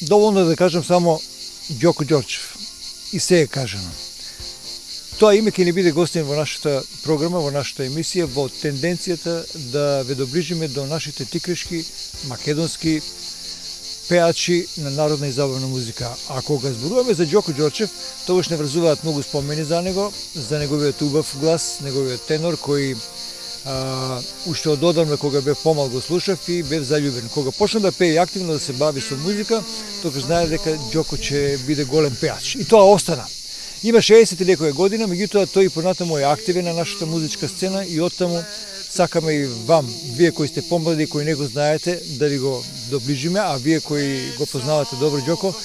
Доволно да кажам само Ѓоко Ѓорчев. И се е кажано. Тоа име ќе ни биде гостин во нашата програма, во нашата емисија, во тенденцијата да ве доближиме до нашите тикрешки, македонски пеачи на народна и забавна музика. А кога зборуваме за Ѓоко Ѓорчев, тогаш не врзуваат многу спомени за него, за неговиот убав глас, неговиот тенор, кој уште ододамна кога бев помал го слушав и бев заљубен. Кога почна да пее активно да се бави со музика, тогаш знае дека Ѓоко ќе биде голем пеач. И тоа остана. Има 60 и некоја година, меѓутоа тој и понатаму е активен на нашата музичка сцена и оттаму сакаме и вам, вие кои сте помлади и кои не го знаете, да ви го доближиме, а вие кои го познавате добро Ѓоко,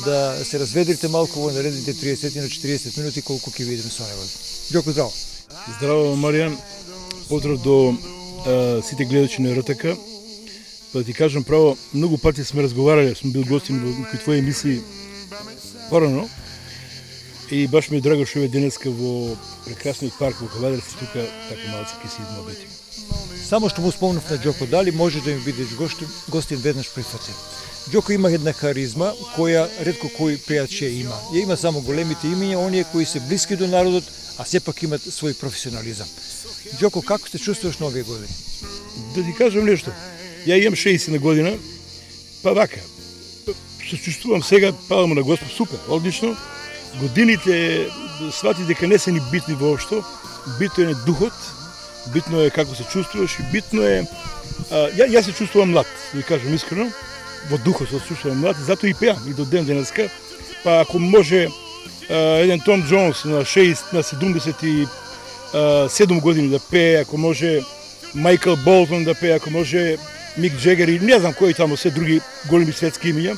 да се разведрите малку во наредните 30 на 40 минути колку ќе видиме со него. Ѓоко, здраво. Здраво, Маријан. Поздрав до сите гледачи на РТК. Да ти кажам право, многу пати сме разговарали, сме бил гостин во твои емисии порано. И баш ми е драго што е денеска во прекрасниот парк во Кавадарци, тука така малце ќе се измобити. Само што му спомнав на Ѓоко, дали може да ми бидеш гостин веднаш прифатен. Ѓоко има една харизма која ретко кој пеач ја има. Ја има само големите имиња, оние кои се блиски до народот, а сепак имат свој професионализам. Ѓоко, како се чувствуваш на овие години? Да ти кажам нешто. Ја имам 60 на година, па вака. Се чувствувам сега, палам на Господ, супер, одлично. Годините свати дека не се ни битни воопшто, битно е духот, битно е како се чувствуваш и битно е... Јас се чувствувам млад, да ви кажам искрено, во духот се чувствувам млад, затоа и пеам и до ден денеска, па ако може еден Том Джонс на 77 години да пее, ако може Майкл Болтон да пее, ако може Мик Джегер и не знам кои таму се други големи светски имиња,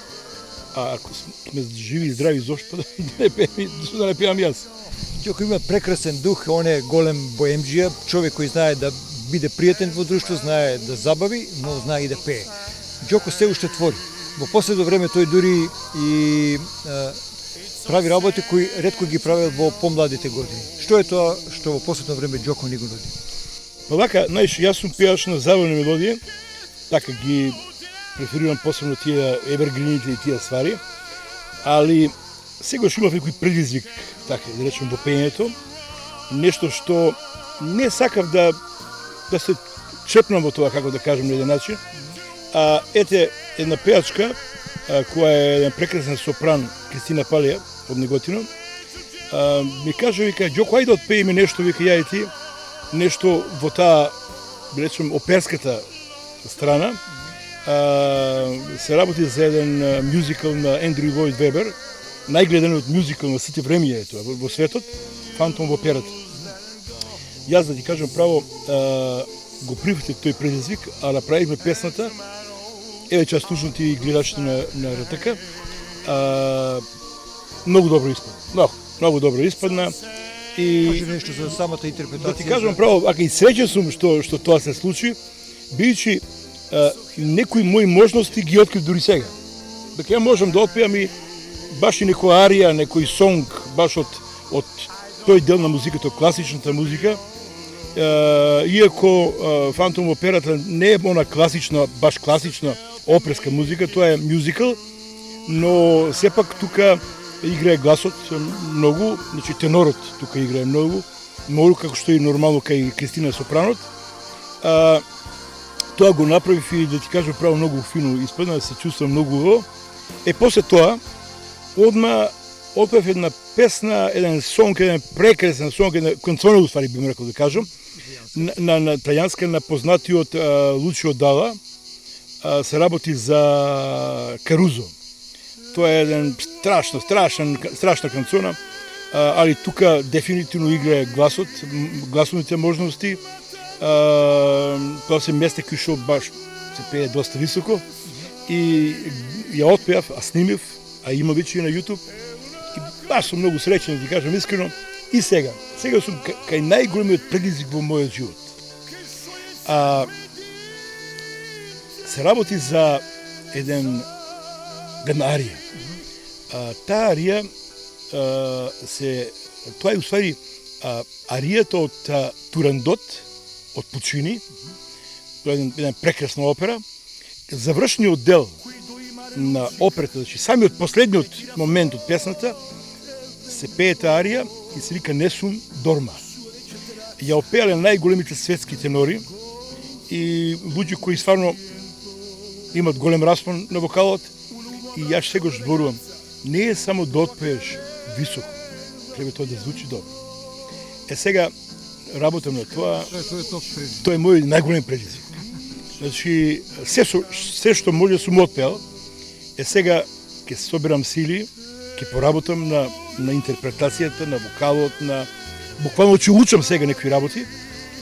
а ако сме живи и здрави, зошто да не пеам јас? Ѓоко има прекрасен дух, он е голем боемџија, човек кој знае да биде пријатен во друштво, знае да забави, но знае и да пее. Ѓоко се уште твори. Во последно време тој дури и прави работи кои ретко ги правил во помладите години. Што е тоа што во последно време Ѓоко ни го нуди? Па вака, знаеш, јас сум пеач на забавни мелодии, така ги преферирам посебно тие евергрините и тие ствари, али сегаш имав некој предизвик, така да речем, во пењето, нешто што не сакав да се чепнам во тоа, како да кажем на еден начин, а ете една пеачка, која е еден прекрасен сопран, Кристина Палија, од Неготино, ми кажа, вика, Ѓоко, ајде да отпееме нешто, вика, ја и ти, нешто во таа, да речем, оперската страна. Се работи за еден мюзикл на Ендрю Лойд Вебер, најгледаниот мюзикл на сите времиња е тоа во светот, Фантом во операта. Јас да ти кажам право, го прифатив тој предизвик, а направивме песната, еве час слушам ти гледачите на РТК, многу добро испадна. Многу добро испадна. И Кажи нешто за самата интерпретација. Да ти кажам право, ака и среќен сум што тоа се случи, бидејќи некои мои можности ги открив дури сега. Дека ја можам да отпеам и баш и некоја арија, некој сонг, баш од тој дел на музиката, класичната музика. Иако Фантом операта не е она класична, баш класична оперска музика, тоа е мюзикл, но сепак тука играе гласот многу, значи тенорот тука играе многу, како што и нормално кај Кристина Сопранот. Тоа го направив и да ти кажам право многу фино испадна, да се чувствам многу убаво. После тоа, одма отпев една песна, еден сонг, еден прекрасен сонг, една канцона уствари би рекол да кажам, на италијанска, на познатиот Лучио Дала, се работи за Карузо. Тоа е еден страшна канцона, али тука дефинитивно играе гласот, гласовните можности. Тоа се месте кој што баш се пее доста високо и ја отпеав, а снимив, а има веќе и на YouTube и баш сум многу среќен, да ти кажам искрено. И сега сум кај најголемиот предизвик во мојот живот. Се работи за една арија. Таа арија тоа е уствари аријата од Турандот, од Пучини, тоа е една прекрасна опера. Завршниот дел на операта, значи самиот последниот момент од песната се пее таа арија и се вика Несум Дорма. Ја опеале најголемите светски тенори и луѓе кои стварно имат голем распон на вокалот и јас сегаш зборувам, не е само да отпееш високо, треба тоа да звучи добро. Сега работам на тоа. Тоа е мој најголем предизвик. Значи, се што може сум отпеал, сега ќе собирам сили, ќе поработам на интерпретацијата, на вокалот, буквално ќе учам сега некои работи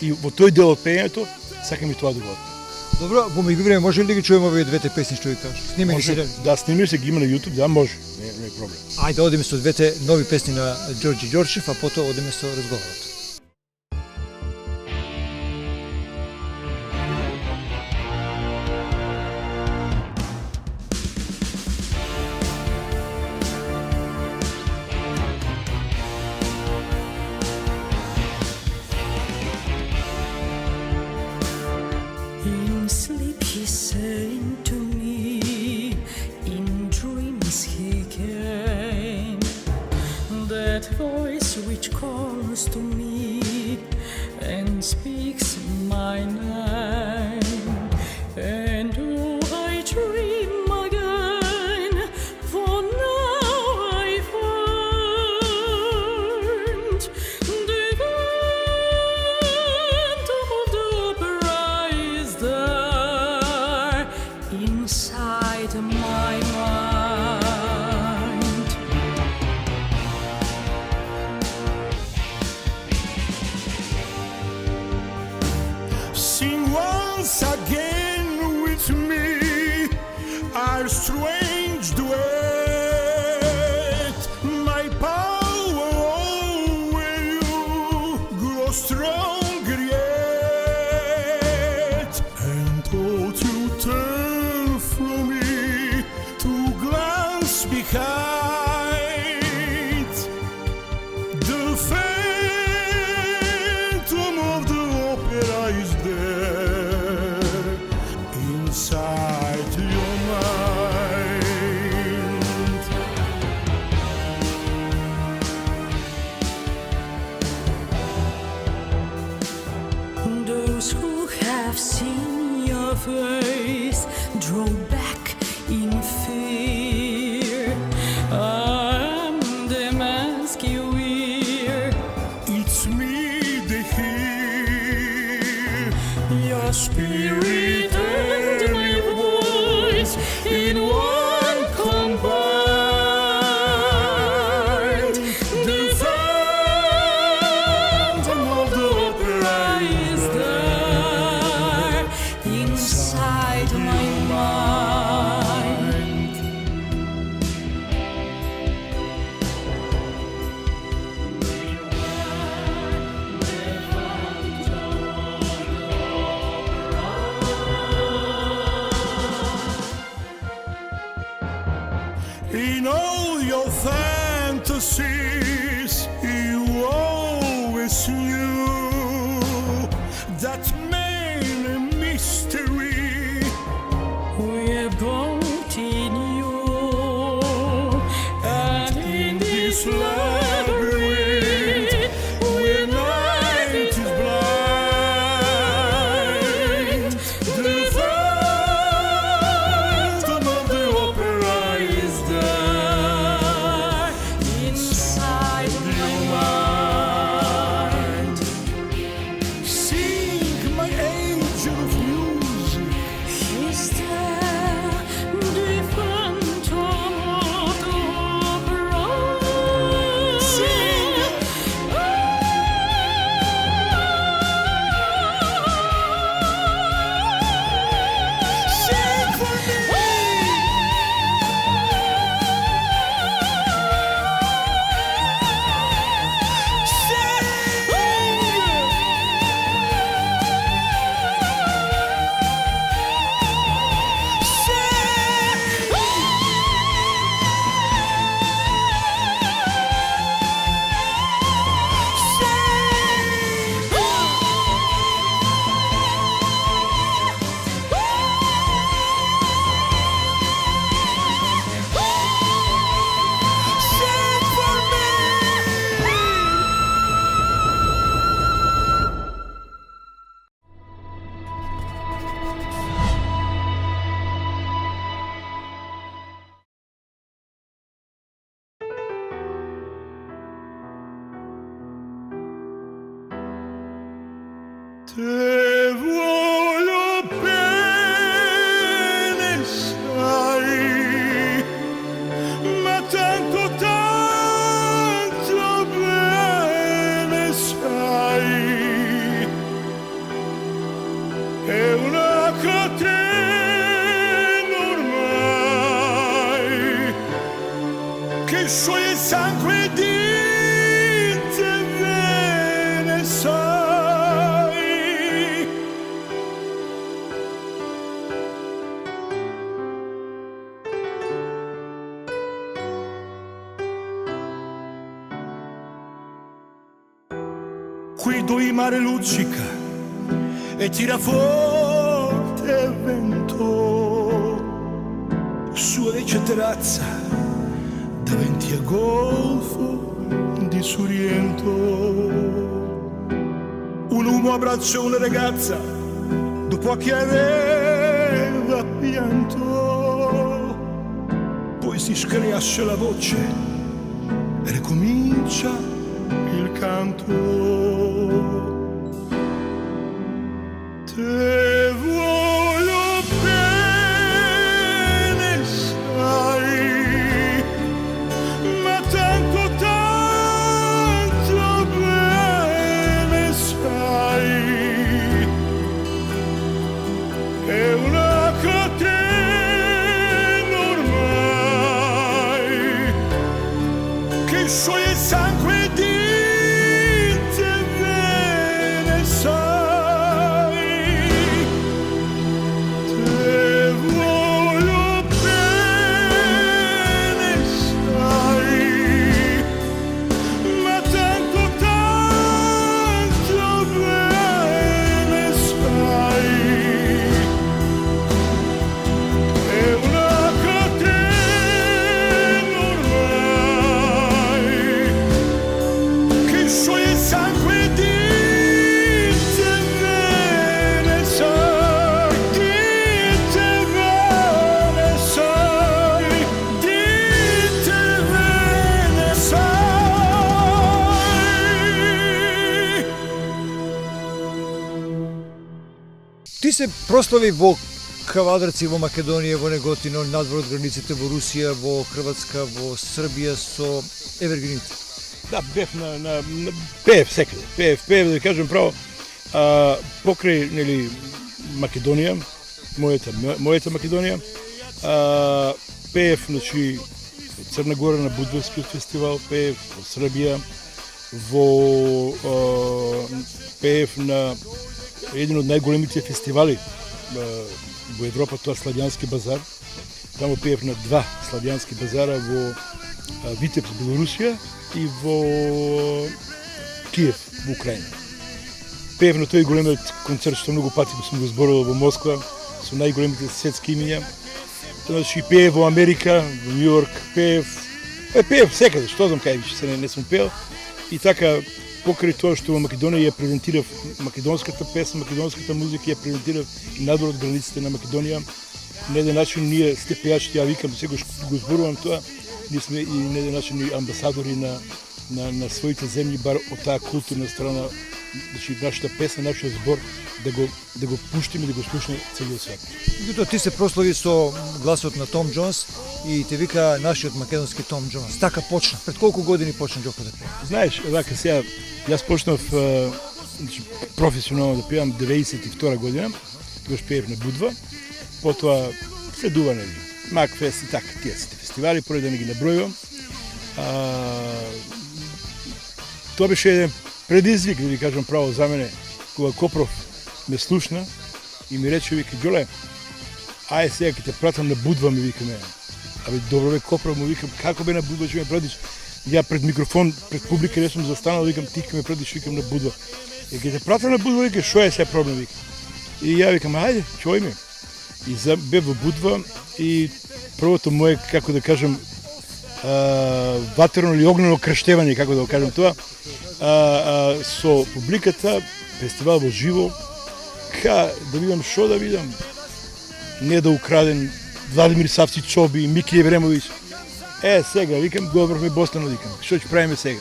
и во тој дел од пеењето сакам и тоа да го отпеам. Добро, во меѓувреме може ли да ги чуеме овие двете песни што ви кажеш? Снимени се дали? Да, снимени се ги има на YouTube, да, може, не е проблем. Ајде одиме со двете нови песни на Ѓорѓи Ѓорчев, а потоа одиме со разговорот. In sleep he sang to me, in dreams he came, that voice which calls to me and speaks my name. And oh, I dream again, for now I find the phantom of the opera is there inside my mind. Sing once again with me our strange duet. My power over you grows stronger yet, and don't you turn from me to glance behind. The phantom of the opera is there inside your mind. Those who have seen your face draw back in fear. I'm the mask you wear. It's me they hear. Your spirit and my voice in one combined. The phantom of the opera is there inside my mind. In all your fantasies, you always knew that main mystery we're both in you, and in this labyrinth where night is blind, the phantom of the opera is there inside my mind. Sing, my angel of music. Is there the phantom of the opera? Te voglio bene, sai, ma tanto, tanto bene, sai, è una catena ormai che scioglie il sangue di te bene, sai. Qui dove il mare luccica e tira forte il vento sulla vecchia terrazza davanti al golfo di Sorrento. Un uomo abbraccia una ragazza dopo che aveva pianto, poi si scriascia la voce e ricomincia il canto. Te voglio bene, sai, ma tanto, tanto bene, sai, è una catena ormai che scioglie il sangue di te bene, sai. Te voglio bene, sai, ma tanto, tanto bene, sai, è una catena ormai che scioglie il sangue di te bene, sai, di te bene, sai, di te bene, sai. Ти се прослави во Кавадарци, во Македонија, во Неготино, надвор од границите во Русија, во Хрватска, во Србија со Евергрините. Да, бев на пеев секаде. Пеев да кажем право, покрај нели Македонија, мојата Македонија, пеев значи Црна Гора на Будварскиот фестивал, пеев во Србија, пеев на еден од најголемите фестивали во Европа, тоа Славјански базар. Таму пеев на два славјански базара во Витебск, Белорусија и во Киев, во Украина. Пеев на тој големиот концерт што многу пати сум го зборувал во Москва со најголемите светски имиња. Значи пеев во Америка, во Нью Йорк, пеев секаде, што знам кај више не сум пеел. И така покрај тоа што во Македонија ја презентирав македонската песна, македонската музика, ја презентирав и надвор од границите на Македонија. На еден начин ние сте пејачи, ја викам, секогаш го зборувам тоа, ние сме и на еден начин и амбасадори на своите земји, бар од таа културна страна, значи нашата песна, нашиот збор, да го пуштиме, да го слушне целиот свет. Меѓутоа ти се прослави со гласот на Том Џонс и те вика нашиот македонски Том Џонс. Така почна. Пред колку години почна Ѓоко да пее? Знаеш, вака сега, јас почнав значи, професионално да пеам 92 година, тогаш пеев на Будва, потоа следуване, Макфест и така, тие сите фестивали, поради да не ги набројувам. Тоа беше еден предизвик, да ви кажам право за мене, кога Копров ме слушна и ми рече, вика, Ѓоле, ајде сега ќе те пратам на Будва, ми викаме. Абе, добро бе, Копров, му викам, како бе на Будва ќе ме пратиш? Ја пред микрофон, пред публика не сум застанал, викам, ти ќе ме пратиш, викам, на Будва. И ќе те пратам на Будва, вика, шо е сега проблем, вика. И ја викам, ајде, чој ми. И бе во Будва и првото моje, како да кажем, ватерно или огнено крштевање, како да го кажем тоа, со публиката, фестивал во живо, да видам шо да видам, не да украден Владимир Савци Чоби, Мики Евремович. Сега, викам, добро ми Бостано, викам, што ќе правиме сега?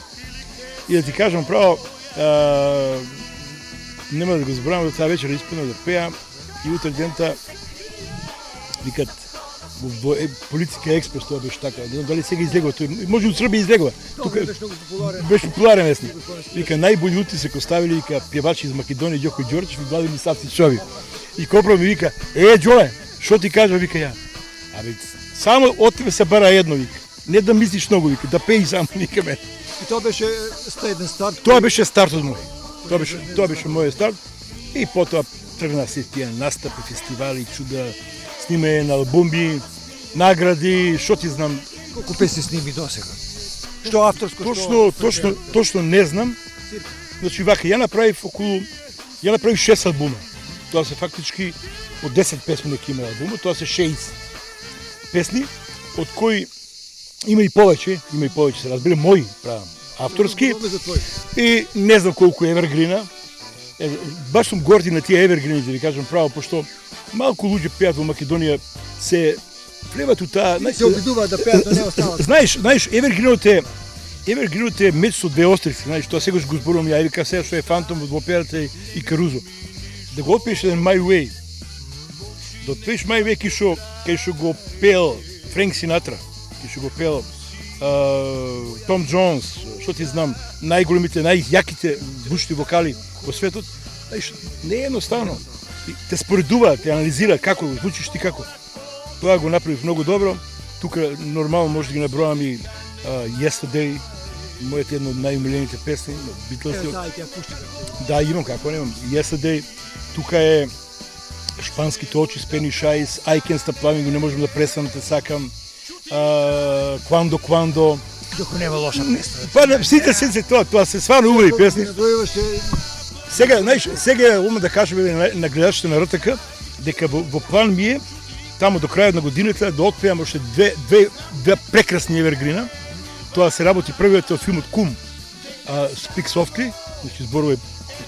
И да ти кажам право, нема да го забравам до тази вечер испълна да пея и утре дента викат Политика експрес, това беше така. Не знам дали сега излегва. Може от Сърбия излегва. Тук беше популярен вестник. Вика, най-болюти се поставили, вика, певачи из Македония, Дьоко Đorđević, влади ми Савци Чови. И Копра ми вика, Джоле, що ти кажа, вика я. Абе, само от тебе се бара едно, вика. Не да мислиш много, вика, да пей само, вика мен. И това беше стеден старт. Това беше стартът мой. Това беше моят старт. И потоа тръгна се тия настъпи, фестивали, чуда, снимане на албуми, награди, що ти знам. Колко песни сними до сега? Що авторско, Точно не знам. Значи, вака, я направих 6 албума. Това са фактически от 10 песни на има албума, това са 6 песни, от кои има и повече, се разбира, мои правам, авторски. И не знам колко е евергрина. Баш съм горди на тия евергрини, да ви кажем право, защото малко луѓе пеят в Македония се влеват от тази... Се обидува да пеят, но не остават. Знаеш, евергриното е меч со две острици. Знаеш, това сега ще го сборувам я и вика сега, що е Фантом от операта и Карузо. Да го отпееш един My Way. Да отпееш My Way, ки ще го пел Френк Синатра, ки ще го пел Том Джонс, що ти знам, най-големите, най-яките звучни вокали по светот. Не е едноставно. Те споредува, те анализира како звучиш ти како. Това го направих много добро. Тук нормално може да ги наброям и Yesterday, моята една от най-умилените песни на Битлсите. Да, имам, како не имам. Yesterday, тук е Шпанските очи, Spanish Eyes, I Can't Stop Loving You, не можем да престанем те сакам. Quando. Докато нема лоша песна. Сите, това се сварно убави песни. Сега ума да кажем на гледачите на РТК, дека во план ми е тамо до крајот на годината да отпеам още две прекрасни евергрина. Това се работи првиот од филмот Кум, Speak Softly, значи зборува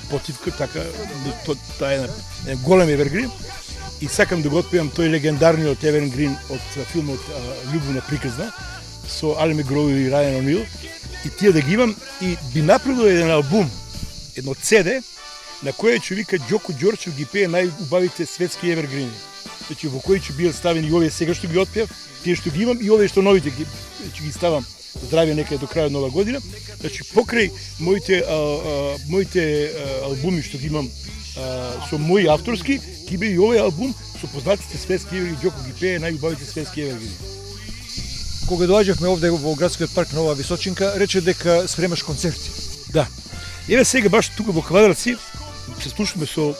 потивка, така, таа е голем евергрин. И сакам да го отпеам тој легендарниот евергрин од филмот Љубовна приказна со Али Мегроу и Рајан О'Нил. И тие да ги имам и би направил еден албум, едно CD, на кое ќе вика Дьоко Đorđević ги пее најубавите светски евергрини. Значи во кои ќе бидат ставени и овие сега што ги отпеав, тие што ги имам и овие што новите ќе ги ставам здраве некаде до крајот нова година. Значи покрај моите албуми што ги имам со мои авторски, ќе биде и овој албум со познатите светски евергрини, Дьоко ги пее најубавите светски евергрини. Кога доаѓавме овде во градскиот парк Нова Височинка, рече дека спремаш концерти. Да. Еве сега баш тука во Квадраци се слушаме со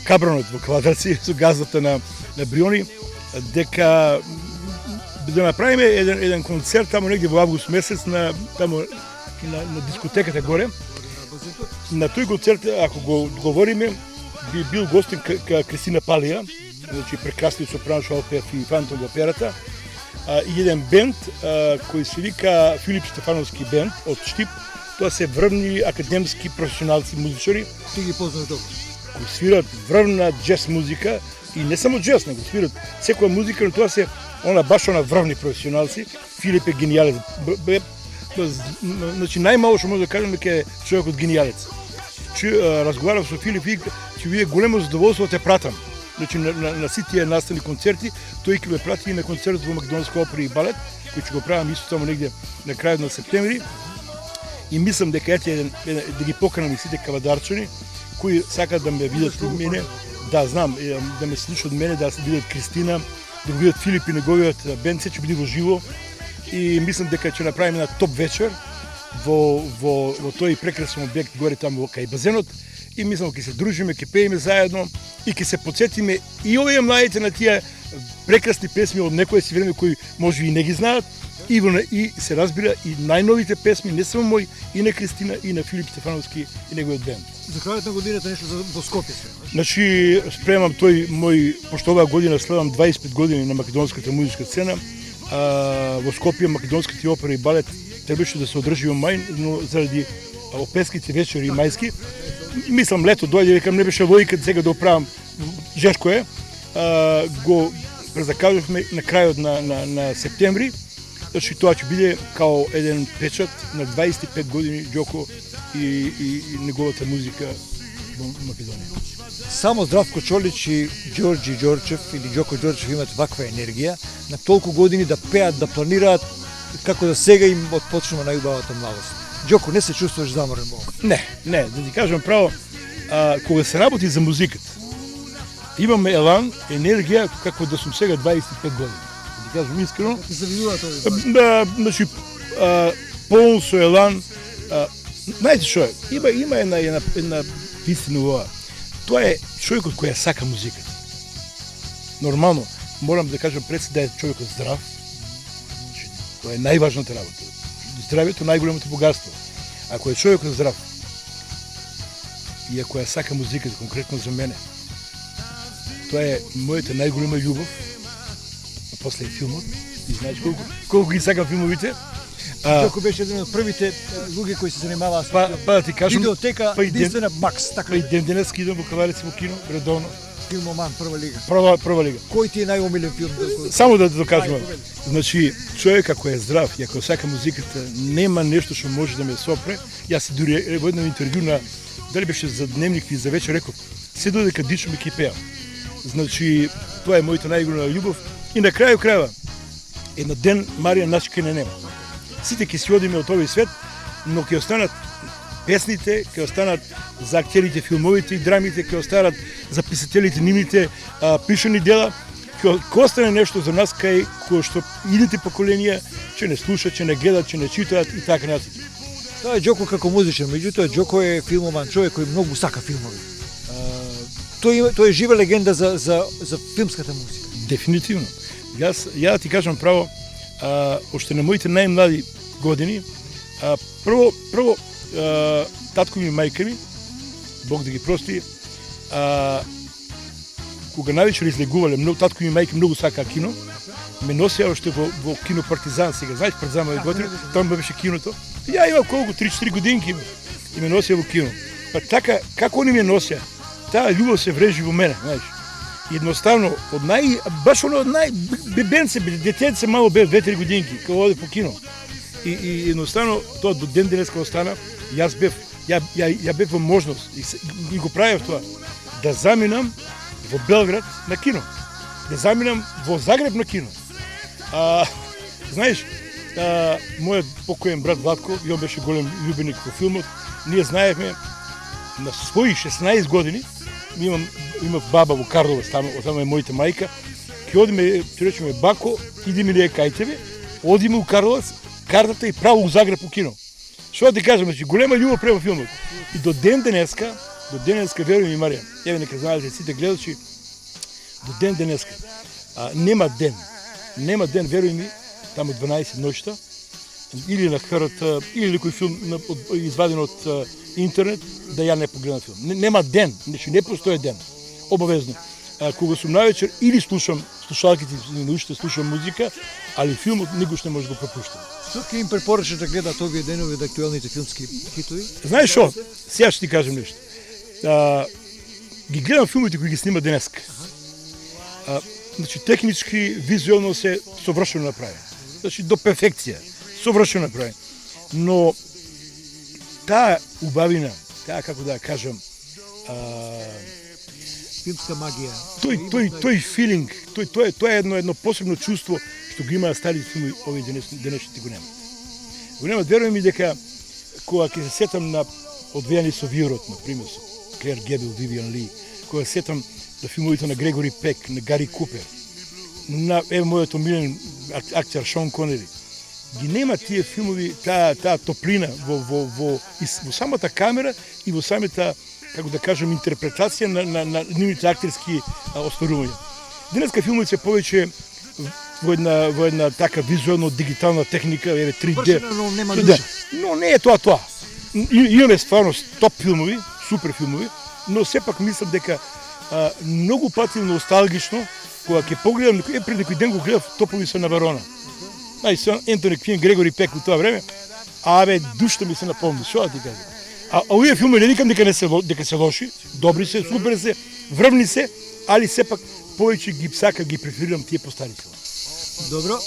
Кабранот во Квадраци, со газдата на Бриони, дека да направиме еден концерт тамо негде во август месец на дискотеката горе. На тој концерт, ако го говориме, би бил гостин Кристина Палија, значи прекрасниот сопрано што пеа и Фантом во операта, и еден бенд кој се вика Филип Стефановски бенд од Штип. Тоа се врвни академски професионалци музичари. Ти ги познаш добро. Кои свират врвна джез музика и не само джез, него свират секоја музика, но тоа се баш врвни професионалци. Филип е гениалец. Значи најмало што може да кажеме дека е човекот гениалец. Разговарав со Филип и ќе ви е големо задоволство да те пратам. Значи на сите тие настани концерти, тој ќе ме прати и на концертот во Македонска опера и балет, кој ќе го правам исто само негде на крајот на септември. И мислам дека да ги поканам и сите кавадарчани кои сакаат да ме видат од мене, да знам, да ме слушат од мене, да се видат Кристина, да го видат Филип и неговиот бенд, се ќе биде во живо. И мислам дека ќе направиме на топ вечер во тој прекрасен објект горе таму кај базенот. И мислам ќе се дружиме, ќе пееме заедно и ќе се потсетиме и овие младите на тие прекрасни песми од некое си време кои може и не ги знаат. И се разбира и најновите песми, не само мои, и на Кристина, и на Филип Стефановски и неговиот бенд. За крајот на годината нешто во Скопје. Значи, спремам тој мој, пошто оваа година следам 25 години на македонската музичка сцена, во Скопје македонските опера и балет требаше да се одржи во мај, но заради опетските вечери и мајски, мислам лето дојде, викам не беше логика сега да оправам, жешко е, го презакажавме на крајот на септември. Значи тоа ќе биде као еден печат на 25 години Дьоко и неговата музика Македонија. Само Здравко Чолич и Ѓорѓи Ѓорчев или Ѓоко Ѓорчев имат ваква енергија на толку години да пеат, да планираат, како да сега им отпочнува најубавата младост. Ѓоко, не се чувствуваш заморен во ова? Не, да ти кажам право, кога се работи за музиката, имаме елан, енергија, како да сум сега 25 години. Да ти кажам искрено, Завидува тоа. значи, полн со елан. Знаете што е, има една вистина во ова. Тоа е човекот кој ја сака музиката. Нормално, морам да кажам пред се да е човекот здрав. Значи, тоа е најважната работа. Здравието е најголемото богатство. Ако е човекот здрав и ако ја сака музиката конкретно за мене, тоа е мојата најголема љубов. А после е филмот. И знаеш колку ги сакам филмовите. Ѓоко беше еден од првите луѓе кои се занимаваа со Да ти кажам, видеотека, па и ден- единствена Макс, така и ден денес идам во Каварици во кино, редовно, филмоман прва лига. прва лига. Кој ти е најомилен филм? Само да докажам. Ајде, повели. Значи, човек ако е здрав и ако сака музиката, нема нешто што може да ме сопре. Јас си дури во едно интервју на дали беше за дневник или за вечер реков, се додека дичам и ќе пеам. Значи, тоа е мојата најголема љубов и на крају крајва едно ден Марија нас ќе не нема. Сите ќе си одиме од овој свет, но ќе останат песните, ќе останат за актерите филмовите и драмите, ќе останат за писателите нивните пишани дела, ќе остане нешто за нас кај кој што идните поколенија ќе не слушат, ќе не гледат, ќе не читаат и така натаму. Тоа е Ѓоко како музичар, меѓутоа Ѓоко е филмоман, човек кој многу сака филмови. Тој е жива легенда за филмската музика. Дефинитивно. Ја ти кажам право, уште на моите најмлади години, прво татко ми и мајка ми, Бог да ги прости, кога навечер излегувале, татко ми и мајка многу сакаа кино, ме носеа уште во кино Партизан сега, знаеш Партизан ме готвил, таму беше киното. Ја имам колку 3-4 годинки и ме носеа во кино. Па така како они ме носеа, таа љубов се врежи во мене, знаеш. Едноставно, баш од бебенце, детенце мало бе 2-3 годинки, кога оде по кино. И едноставно, тоа до ден денеска остана, јас бев во можност, и го правев тоа, да заминам во Белград на кино, да заминам во Загреб на кино. Знаеш, мојот покоен брат Владко, и он беше голем љубеник во филмот, ние знаевме на своји 16 години, имав баба во Карловец, таму е мојата мајка, ќе одиме, ќе речеме бако, идеме ли кај тебе, одиме у Карловец, картата и право у Загреб у кино. Што да ти кажам, значи голема љубов према филмот. И до ден денеска, веруј ми Марија, еве нека знаете сите гледачи, до ден денеска, нема ден, веруј ми, таму 12 ноќта, или на ХРТ, или некој филм изваден од интернет, да ја не погледам филм. Нема ден, значи не постои ден, обавезно. Кога сум навечер, или слушам слушалките на уште, слушам музика, али филмот никош не може да го пропуштам. Што ќе им препорачаш да гледат овие денови од актуелните филмски хитови? Знаеш што? Сега ќе ти кажам нешто. Ги гледам филмите кои ги снима денеска. Значи технички, визуелно се совршено направени. Значи до перфекција, совршено направени. Но таа убавина, таа како да кажам, Филмска магија. Тој филинг, тоа е едно посебно чувство што го имаат старите филми, овие денешните го нема. Го нема, верувам и дека кога ќе се сетам на Одвејани со вирот, например, со Клер Гебел, Вивиан Ли, кога се сетам на филмовите на Грегори Пек, на Гари Купер, на мојот омилен актер Шон Конери, ги нема тие филмови, таа топлина во самата камера и во самата, како да кажем, интерпретација на нивните актерски остварувања. Денеска филмовите се повеќе во една така визуелно дигитална техника, 3D. Но нема душа. Но не е тоа. Имаме стварно топ филмови, супер филмови, но сепак мислам дека многу пати носталгично, кога ќе погледам, пред некој ден го гледав Топови се на Верона. Со Ентони Квин, Грегори Пек во тоа време, душта ми се наполни, што да ти кажам. Овие филми не викам дека се лоши, добри се, супер се, врвни се, али сепак повеќе ги сака, ги преферирам тие постари филми. Добро,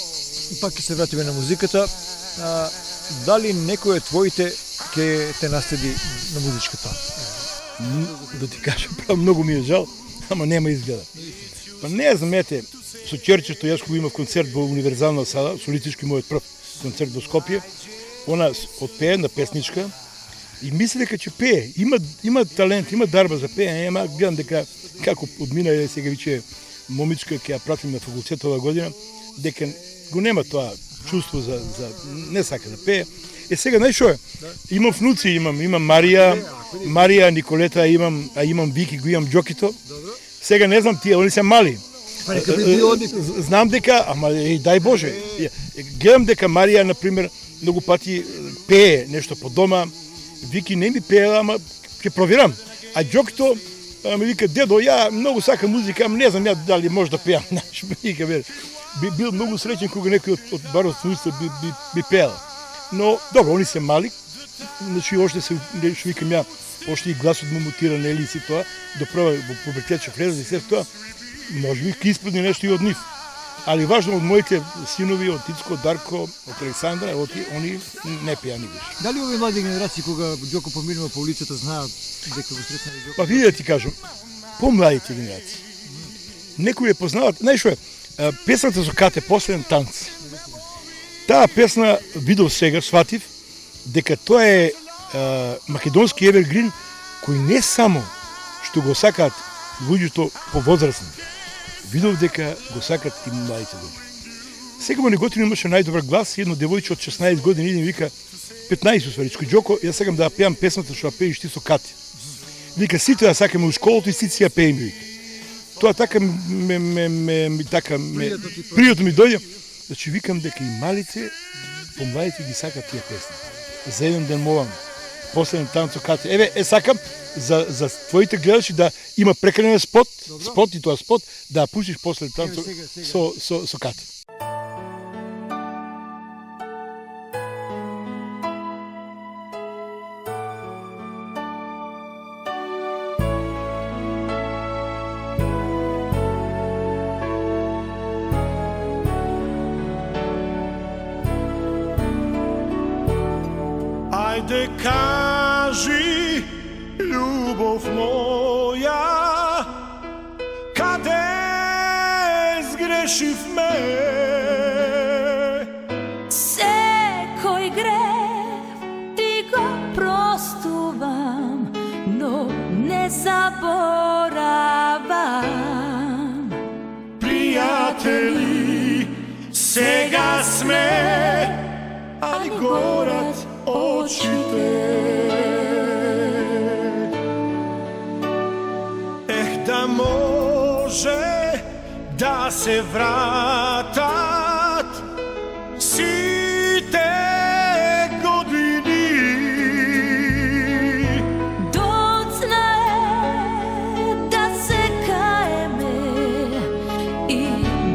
пак ќе се вратиме на музиката. Дали некој од твоите ќе те наследи на музичката? Да ти кажа, право много ми е жал, ама нема изгледа. Па не знам, ете, со Черчето, јас го имав концерт во Универзална сала, солистички мојот прв концерт во Скопје. Она отпее на песничка и мисли дека ќе пее. Има талент, има дарба за пеење, ама гледам дека како одмина е сега виче момичка ќе ја пратим на факултет оваа година, дека го нема тоа чувство за не сака да пее. Сега знаеш што е? Имам внуци, имам Марија, Николета, имам Вики, го имам Џокито. Сега не знам тие, они се мали. Знам дека, ама дај Боже. Гледам дека Марија, например, многу пати пее нешто по дома. Вики не ми пее, ама ќе проверам. А Џокито ми вика, дедо, ја многу сакам музика, ама не знам ја дали може да пеам. Би бил многу среќен кога некој од барот внуците би пеел. Но, добро, они се мали, значи още се, што викам ја, още и гласот му мутира, нели, си тоа, до прва во пубертет ќе влезе и се тоа, може би ќе испадне нешто и од нив. Али важно од моите синови, од Тицко, од Дарко, од Александра, они не пеа никош. Дали овие млади генерации кога Џоко поминува по улицата знаат дека го сретнали Џоко? Па види да ти кажам, помладите генерации. Некои ја познават, знаеш што е, песната со Кате, Последен танц. Таа песна видов сега, сватив, дека тоа е македонски евергрин кој не само што го сакаат луѓето повозрастни, видов дека го сакаат и младите луѓе. Сега во Неготино имаше најдобар глас, едно девојче од 16 години иде вика, 15 усваричко, Џоко, јас сакам да ја пеам песната што ја пееш ти со Кати. Вика, сите ја сакаме у школото и сите ја пеем, вика. Тоа така пријатно ми дојде. Значи викам дека и малите, помладите ги сакат тие песни. За еден ден молам, Последен танц со Кати. Еве, сакам за твоите гледачи да има прекален спот и тоа спот, да пуштиш Последен танц со Кати. Ајде кажи, љубов моја, каде сгрешивме? Секој грев ти го простувам, но не заборавам. Пријатели, сега сме, али горат очите. Да може да се вратат сите години. Доцна е да се каеме и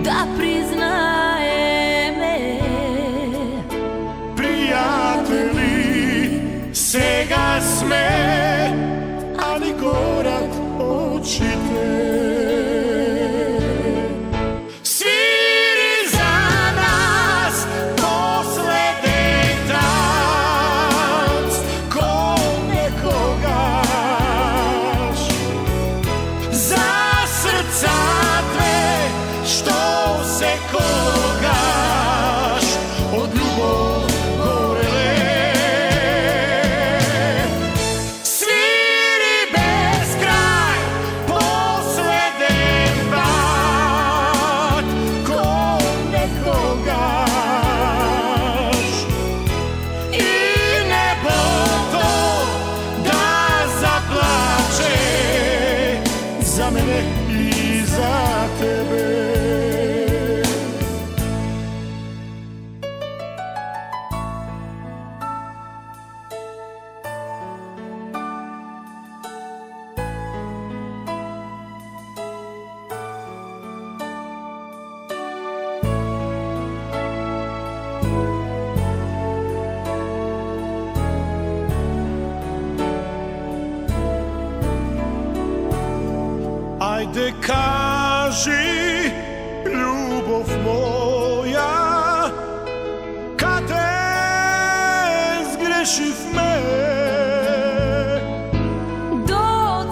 да признаеме. Пријатели, сега сме, али горат очите. Свири за нас последен танц, ко некогаш. За срца две, што секогаш од љубов за мене и за тебе. Ајде кажи, љубов моја, каде сгрешивме? Доцна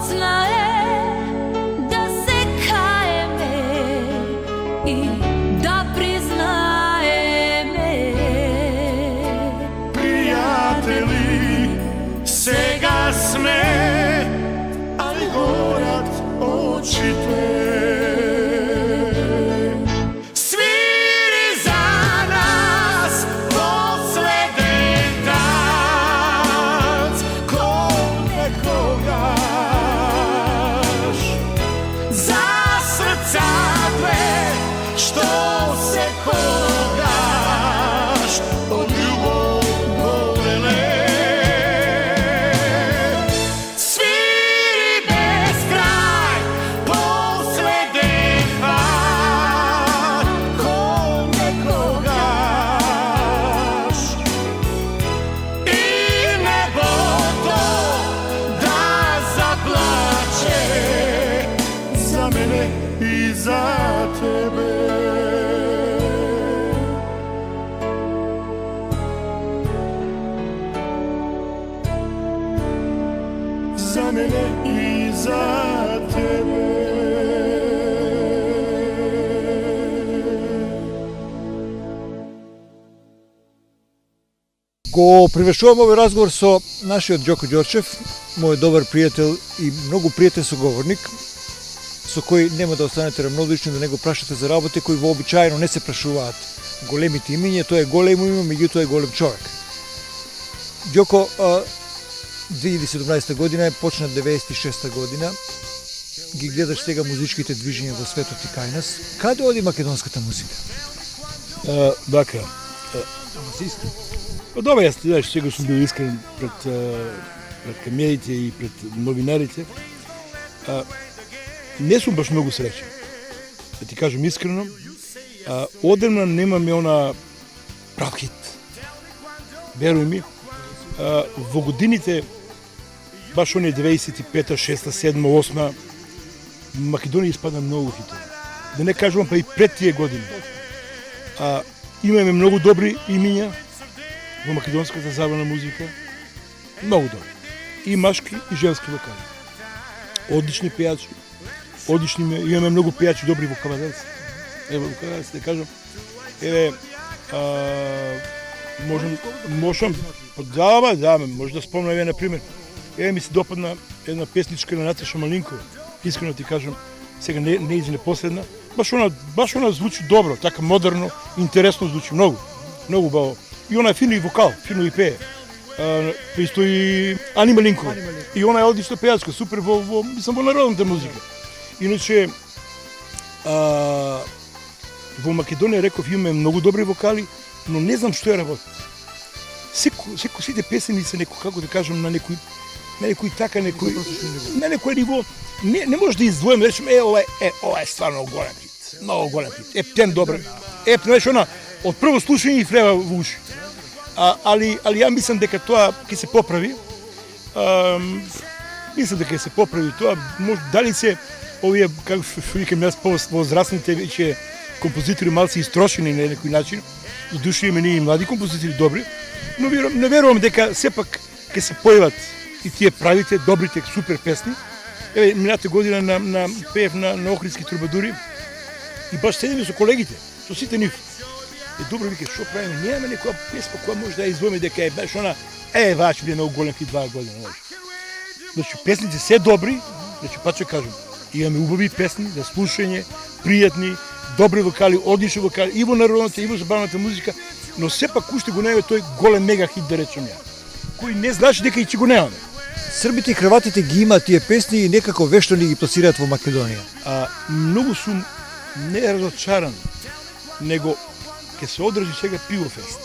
za tebe. Za mene i za tebe. Го привршувам овој разговор со нашиот Ѓоко Ѓорчев, мој добар пријател и многу пријатен соговорник, со кој нема да останете рамнодушни да не го прашате за работи кои вообичаено не се прашуваат големите имиња, тоа е големо име, меѓутоа е голем човек. Ѓоко, 2017 година почна 96 година, ги гледаш сега музичките движења во светот и кај нас. Каде оди македонската музика? Дака, Ама се искрен. добро, јас ти знаеш, сега сум бил искрен пред камерите и пред новинарите. Не сум баш многу среќен. Да ти кажам искрено, одемна немаме она прав хит. Веруј ми, во годините, баш оние 95-та, 6-та, 7-та, 8-та, Македонија испадна многу хитови. Да не кажувам па и пред тие години. Имаме многу добри имиња во македонската забавна музика. Многу добри. И машки, и женски вокали. Одлични пејачи. Имаме многу пејачи добри во Каваделци. Ево, во Каваделци, да кажам. Еве, можам, да, може да спомнам, еве, например, еве ми се допадна една песничка на Наташа Малинкова. Искрено ти кажам, сега не изне последна. Баш она звучи добро, така модерно, интересно звучи, многу баво. И она е фино и вокал, фино и пее. Исто и Ани Малинкова. И она е одлична пејачка, супер во народната музика. Иначе, во Македонија, реков, имаме многу добри вокали, но не знам што ја работи. Сите песени се некој, како да кажам, на некој ниво. Не може да издвоим, да речем, ова е стварно голем хит. Много голем хит. Птен добре. Знаеш, она, од прво слушање и врева во уши. Али ја мислам дека тоа ќе се поправи. Мислам дека ќе се поправи тоа. Дали се овие, како што викам јас, повозрастните веќе композитори малци истрошени на некој начин. До душа има ние и млади композитори добри. Но не верувам дека сепак ќе се појават и тие правите, добрите, супер песни. Еве, мината година пеев на Охридски трубадури и баш седиме со колегите, со сите нив. Добро, вика, што правиме? Немаме некоја песма која може да ја издвоиме дека е баш она, ваа ќе биде многу голем хит 2 година. Значи, песните се добри, значи, пак ќе кажам, имаме убави песни за слушање, пријатни, добри вокали, одлични вокали, и во народната, и во забавната музика, но сепак уште го немаме тој голем мега хит, да речем ја, кој не значи дека и ќе го немаме. Србите и хрватите ги имаат тие песни и некако вешто ни ги пласираат во Македонија. Многу сум не разочаран, него ќе се одржи сега пивофест.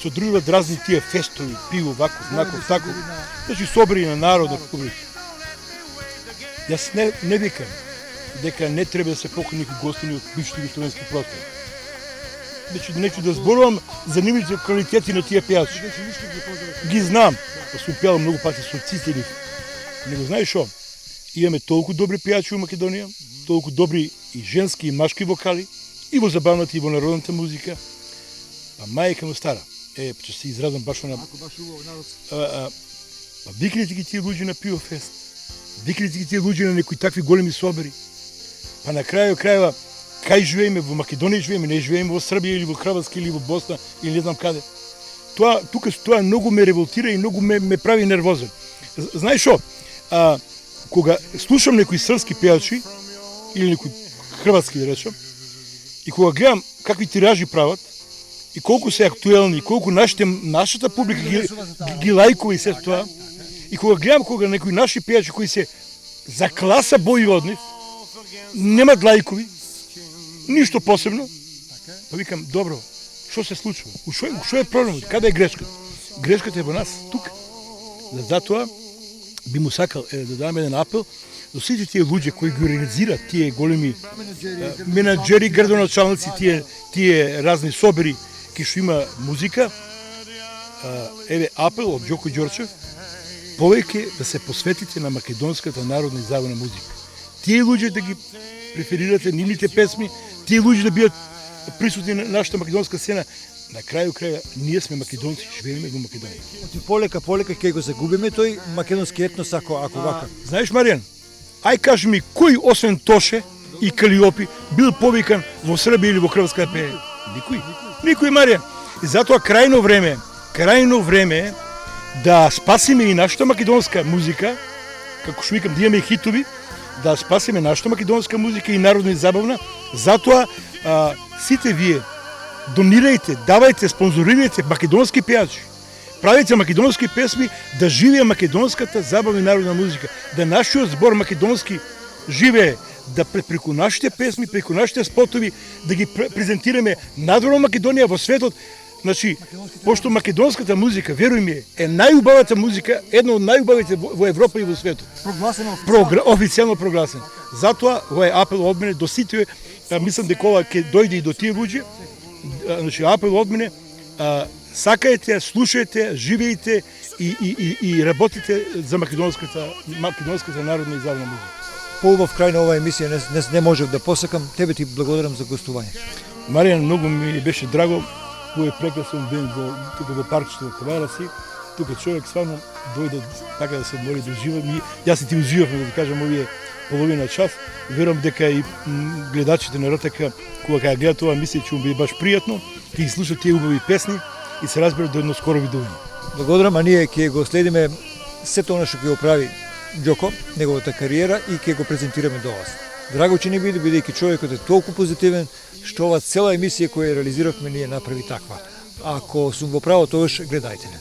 Се одржуваат разни тие фестови, пиво, ваков, наков, таков. Значи собери на народот, публика. Јас не викам дека не треба да се покани некои гостини од бившите југословенски простори. Значи, неќу да зборувам за нивните квалитети на тие пејачи. Ги знам, па сум пеал многу пати со цители. Него знаеш шо? Имаме толку добри пејачи во Македонија, толку добри и женски и машки вокали, и во забавната и во народната музика. Па мајка му стара. Ќе се изразам баш на... Па викнете ги тие луѓе на пивофест. Викнете ги тие луѓе на некои такви големи собери. Па на крајва, кај живееме, во Македонија живееме, не живееме во Србија или во Хрватска или во Босна или не знам каде. Тоа многу ме револтира и многу ме прави нервозен. Знаеш шо? Кога слушам некои српски пејачи или некои хрватски, да речем, и кога гледам какви тиражи прават и колку се актуелни, и колку нашата публика ги лајкува и се тоа, и кога гледам некои наши пејачи кои се за класа бои од нив, немат лајкови, ништо посебно, па викам, добро, што се случува? Што е проблемот? Каде е грешката? Грешката е во нас, тука. Затоа би му сакал да дадам еден апел до сите тие луѓе кои ги организираат тие големи менаџери, градоначалници, тие разни собери кои што има музика. Еве апел од Ѓоко Ѓорчев, повеќе да се посветите на македонската народна и забавна музика. Тие луѓе преферирате нивните песми, тие луѓе да бидат присутни на нашата македонска сцена. На крају краја, ние сме македонци, живееме во Македонија. Полека ќе го загубиме тој македонски етнос ако вака. Знаеш, Маријан, ај кажи ми, кој освен Тоше и Калиопи бил повикан во Србија или во Хрватска да пее? Никој, Маријан. И затоа крајно време е да спасиме и нашата македонска музика, како што викам, да имаме хитови, да спасиме нашата македонска музика и народна и забавна. Затоа сите вие донирајте, давајте, спонзорирајте македонски пејачи. Правите македонски песми, да живее македонската забавна и народна музика, да нашиот збор македонски живее, да преку нашите песми, преку нашите спотови, да ги презентираме надвор Македонија во светот. Значи, пошто македонската музика, веруј ми, е најубавата музика, една од најубавите во Европа и во светот. Прогласено Официјално прогласен. Затоа, ова е апел од мене до сите, мислам дека ова ќе дојде и до тие луѓе. Значи, апел од мене, сакајте, слушајте, живејте и работите за македонската народна и забавна музика. Поубав крај на оваа емисија не можев да посакам. Тебе ти благодарам за гостување. Маријан, многу ми беше драго. Кој е прекрасен ден тука во паркчето во Кавараси. Тука човек стварно дојде така да се одмори, да ужива. Јас и ти уживавме, да кажам, овие половина час. Верувам дека и гледачите на РТК, кога ќе гледат ова, мислат ќе му биде баш пријатно, ќе ги слушат тие убави песни и се разберат до едно скоро видување. Благодарам, а ние ќе го следиме сето она што ќе го прави Ѓоко, неговата кариера, и ќе го презентираме до вас. Драго ќе ни биде, бидејќи човекот е толку позитивен, што ова цела емисија која реализиравме ние направи таква. Ако сум во право, тогаш гледајте не.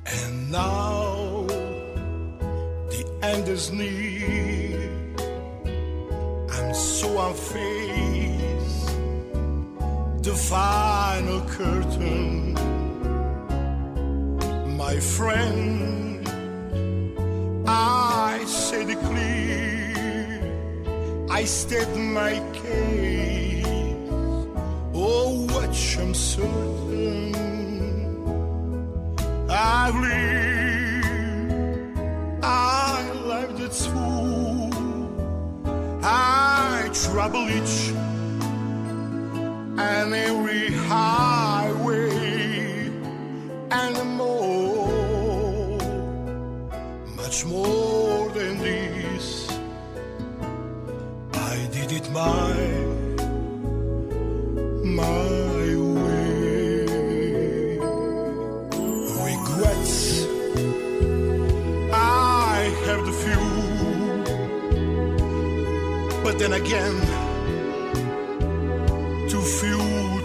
And now the end is near. I'm so unfazed. The final curtain, my friend, I said it clear, I state my case, oh which I'm certain I've lived, I lived it through, I trouble each and every highway and more, much more than this. I did it my way. Regrets, I have the few, but then again, too few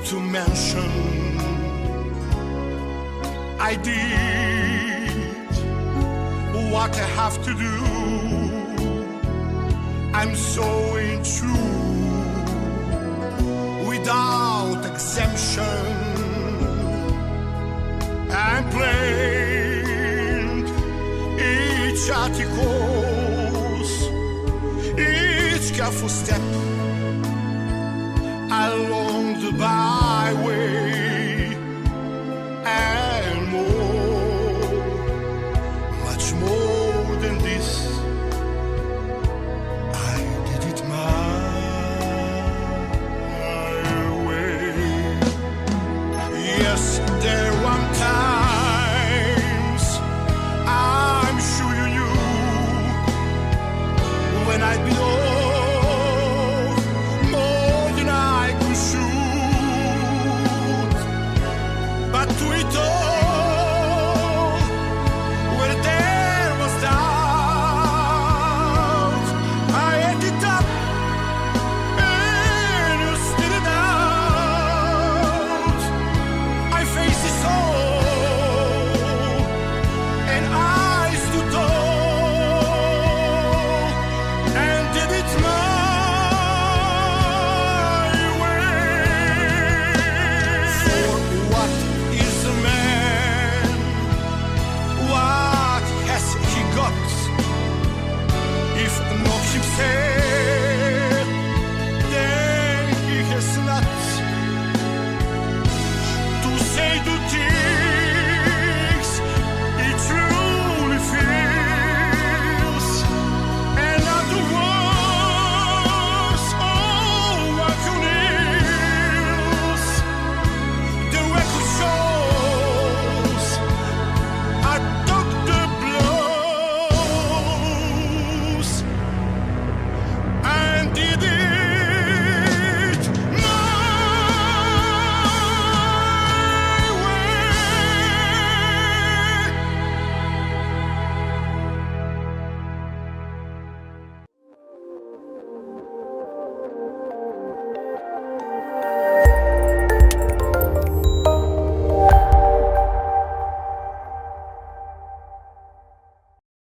to mention. I did what I have to do. I'm so true, without exemption. I'm playing each articles, each careful step along the byway, and more, much more than this. I did it my way. Yes, there were times, I'm sure you knew, when I'd be to it all, where there was doubt, I ate it up and you spit it out. I faced it all and I stood tall and did it my way. For what is a man? What has he got? If not himself, then he has not.